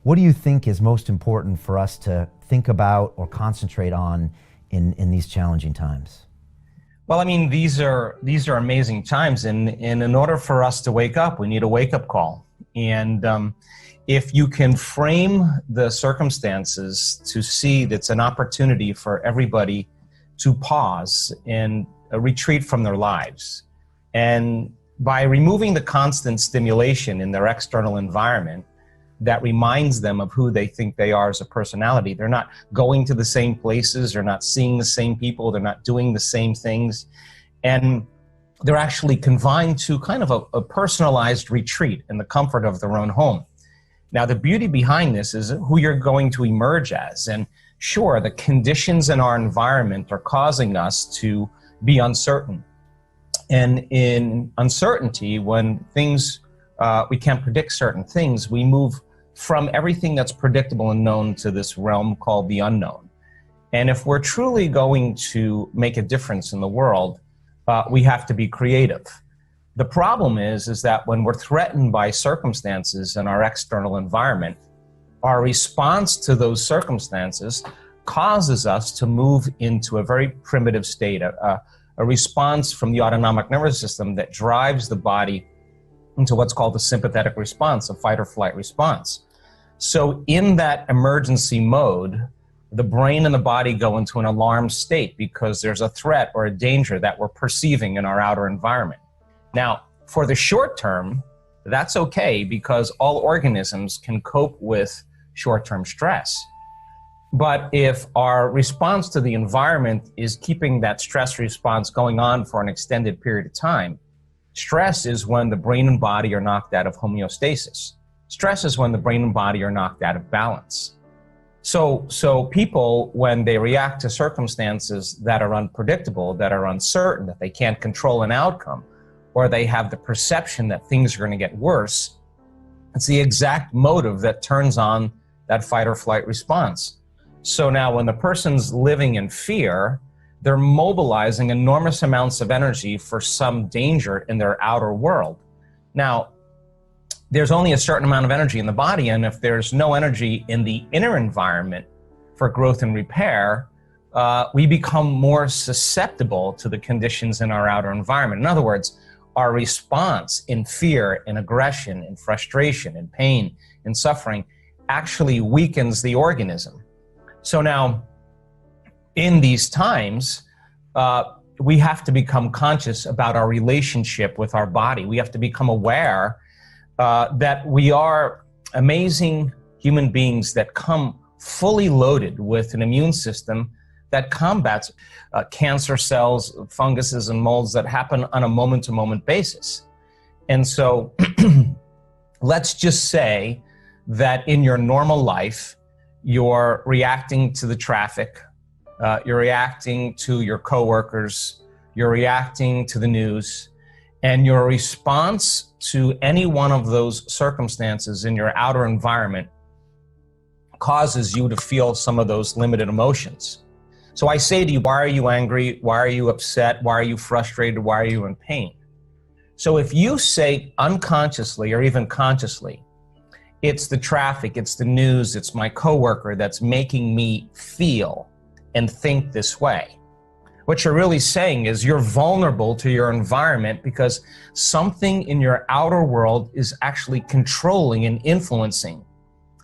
What do you think is most important for us to think about or concentrate on in these challenging times? Well, I mean, these are amazing times, and in order for us to wake up, we need a wake-up call. And if you can frame the circumstances to see that's an opportunity for everybody to pause and retreat from their lives, and by removing the constant stimulation in their external environment that reminds them of who they think they are as a personality. They're not going to the same places, they're not seeing the same people, they're not doing the same things, and they're actually confined to kind of a personalized retreat in the comfort of their own home. Now, the beauty behind this is who you're going to emerge as. And sure, the conditions in our environment are causing us to be uncertain. And in uncertainty, when things, we can't predict certain things, we move from everything that's predictable and known to this realm called the unknown. And if we're truly going to make a difference in the world, we have to be creative. The problem is that when we're threatened by circumstances in our external environment, our response to those circumstances causes us to move into a very primitive state, a response from the autonomic nervous system that drives the body into what's called the sympathetic response, a fight or flight response. So in that emergency mode, the brain and the body go into an alarm state because there's a threat or a danger that we're perceiving in our outer environment. Now, for the short term, that's okay because all organisms can cope with short-term stress. But if our response to the environment is keeping that stress response going on for an extended period of time, stress is when the brain and body are knocked out of homeostasis. Stress is when the brain and body are knocked out of balance. So people, when they react to circumstances that are unpredictable, that are uncertain, that they can't control an outcome, or they have the perception that things are going to get worse, it's the exact motive that turns on that fight or flight response. So now when the person's living in fear, they're mobilizing enormous amounts of energy for some danger in their outer world. Now, there's only a certain amount of energy in the body, and if there's no energy in the inner environment for growth and repair, we become more susceptible to the conditions in our outer environment. In other words, our response in fear, in aggression, in frustration, in pain, in suffering actually weakens the organism. So now, in these times, we have to become conscious about our relationship with our body. We have to become aware that we are amazing human beings that come fully loaded with an immune system that combats cancer cells, funguses, and molds that happen on a moment-to-moment basis. And so let's just say that in your normal life, you're reacting to the traffic, you're reacting to your coworkers, you're reacting to the news, and your response to any one of those circumstances in your outer environment causes you to feel some of those limited emotions. So I say to you, why are you angry? Why are you upset? Why are you frustrated? Why are you in pain? So if you say unconsciously or even consciously, it's the traffic, it's the news, it's my coworker that's making me feel and think this way, what you're really saying is you're vulnerable to your environment because something in your outer world is actually controlling and influencing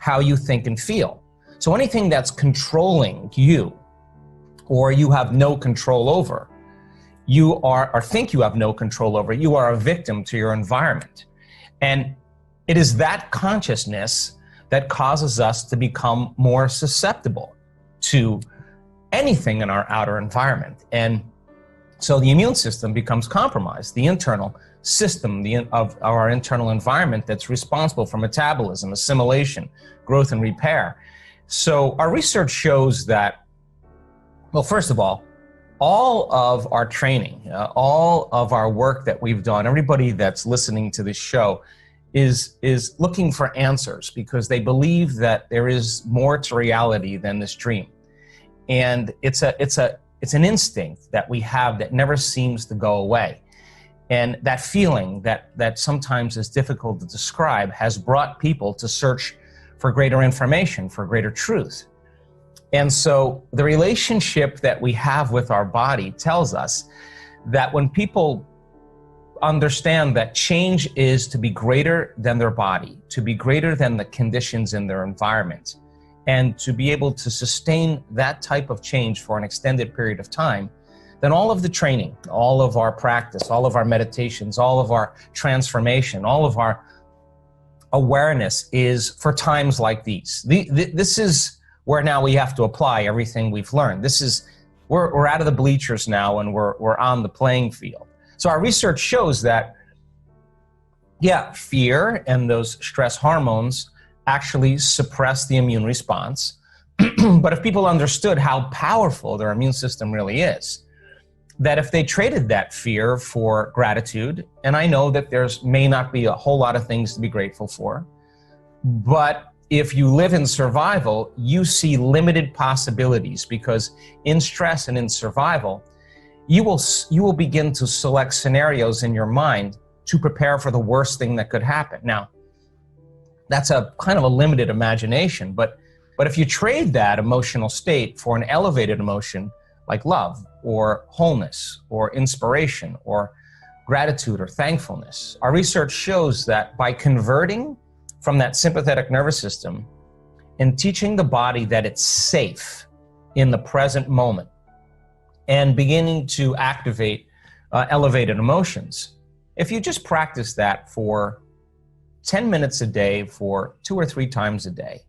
how you think and feel. So anything that's controlling you or you have no control over, you are, or think you have no control over, you are a victim to your environment. And it is that consciousness that causes us to become more susceptible to anything in our outer environment. And so the immune system becomes compromised, the internal system of our internal environment that's responsible for metabolism, assimilation, growth, and repair. So our research shows that, well, first of all of our training, all of our work that we've done, everybody that's listening to this show is looking for answers because they believe that there is more to reality than this dream. And it's an instinct that we have that never seems to go away. And that feeling that sometimes is difficult to describe has brought people to search for greater information, for greater truth. And so the relationship that we have with our body tells us that when people understand that change is to be greater than their body, to be greater than the conditions in their environment, and to be able to sustain that type of change for an extended period of time, then all of the training, all of our practice, all of our meditations, all of our transformation, all of our awareness is for times like these. This is where now we have to apply everything we've learned. We're out of the bleachers now and we're on the playing field. So our research shows that, yeah, fear and those stress hormones actually suppress the immune response. But if people understood how powerful their immune system really is, that if they traded that fear for gratitude, and I know that may not be a whole lot of things to be grateful for, but if you live in survival, you see limited possibilities, because in stress and in survival, you will begin to select scenarios in your mind to prepare for the worst thing that could happen. Now, that's a kind of a limited imagination, but if you trade that emotional state for an elevated emotion like love or wholeness or inspiration or gratitude or thankfulness, our research shows that by converting from that sympathetic nervous system and teaching the body that it's safe in the present moment and beginning to activate elevated emotions, if you just practice that for 10 minutes a day for 2 or 3 times a day,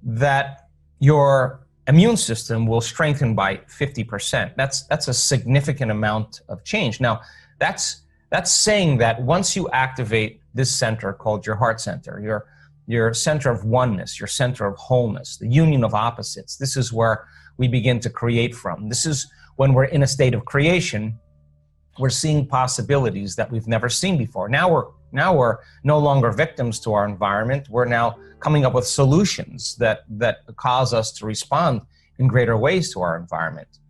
that your immune system will strengthen by 50%. That's a significant amount of change. Now, that's saying that once you activate this center called your heart center, your center of oneness, your center of wholeness, the union of opposites, this is where we begin to create from. This is when we're in a state of creation. We're seeing possibilities that we've never seen before. Now we're no longer victims to our environment. We're now coming up with solutions that cause us to respond in greater ways to our environment.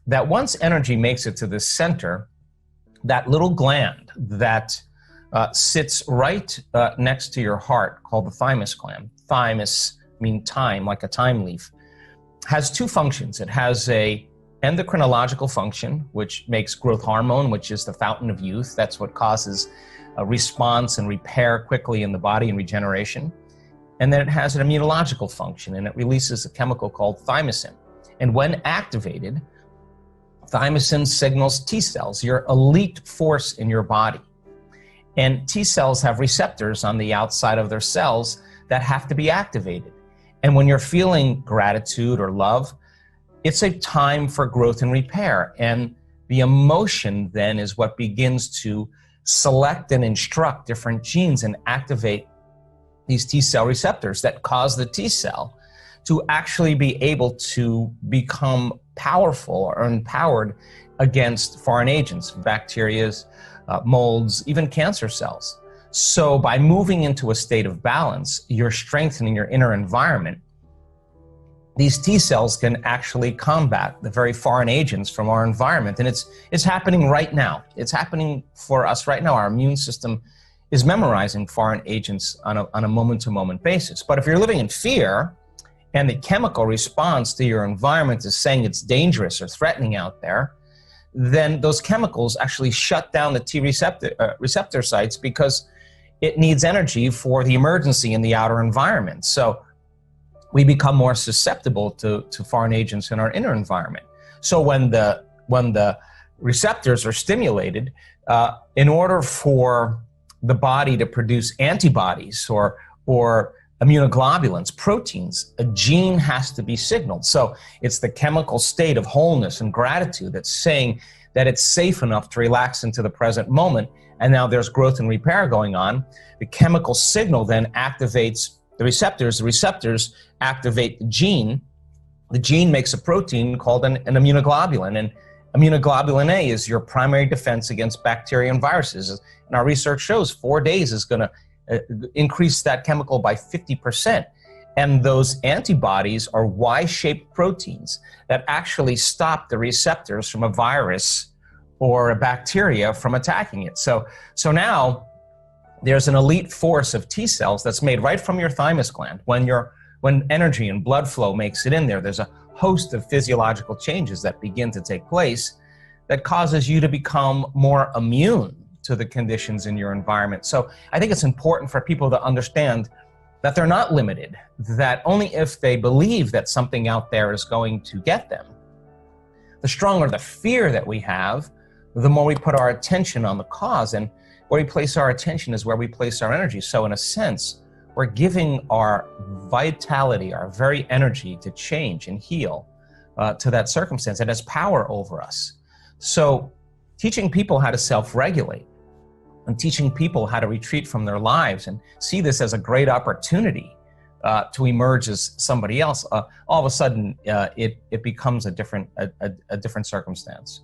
That once energy makes it to this center, that little gland that sits right next to your heart, called the thymus gland. Thymus mean time, like a time leaf, has 2 functions. It has a endocrinological function, which makes growth hormone, which is the fountain of youth. That's what causes a response and repair quickly in the body and regeneration. And then it has an immunological function, and it releases a chemical called thymosin. And when activated, thymosin signals T cells, your elite force in your body. And T cells have receptors on the outside of their cells that have to be activated. And when you're feeling gratitude or love, it's a time for growth and repair. And the emotion then is what begins to select and instruct different genes and activate these T cell receptors that cause the T cell to actually be able to become powerful or empowered against foreign agents, bacteria, molds, even cancer cells. So by moving into a state of balance, you're strengthening your inner environment. These T cells can actually combat the very foreign agents from our environment. And it's happening right now. It's happening for us right now. Our immune system is memorizing foreign agents on a moment-to-moment basis. But if you're living in fear and the chemical response to your environment is saying it's dangerous or threatening out there, then those chemicals actually shut down the T receptor sites, because it needs energy for the emergency in the outer environment. So we become more susceptible to foreign agents in our inner environment. So when the receptors are stimulated, in order for the body to produce antibodies or immunoglobulins, proteins, a gene has to be signaled. So it's the chemical state of wholeness and gratitude that's saying that it's safe enough to relax into the present moment, and now there's growth and repair going on. The chemical signal then activates the receptors activate the gene makes a protein called an immunoglobulin, and immunoglobulin A is your primary defense against bacteria and viruses. And our research shows 4 days is going to increase that chemical by 50%. And those antibodies are Y-shaped proteins that actually stop the receptors from a virus or a bacteria from attacking it. So now there's an elite force of T cells that's made right from your thymus gland. When energy and blood flow makes it in there, there's a host of physiological changes that begin to take place that causes you to become more immune to the conditions in your environment. So I think it's important for people to understand that they're not limited, that only if they believe that something out there is going to get them. The stronger the fear that we have, the more we put our attention on the cause, and where we place our attention is where we place our energy. So in a sense, we're giving our vitality, our very energy to change and heal to that circumstance. It has power over us. So teaching people how to self-regulate and teaching people how to retreat from their lives and see this as a great opportunity to emerge as somebody else, all of a sudden it becomes a different circumstance.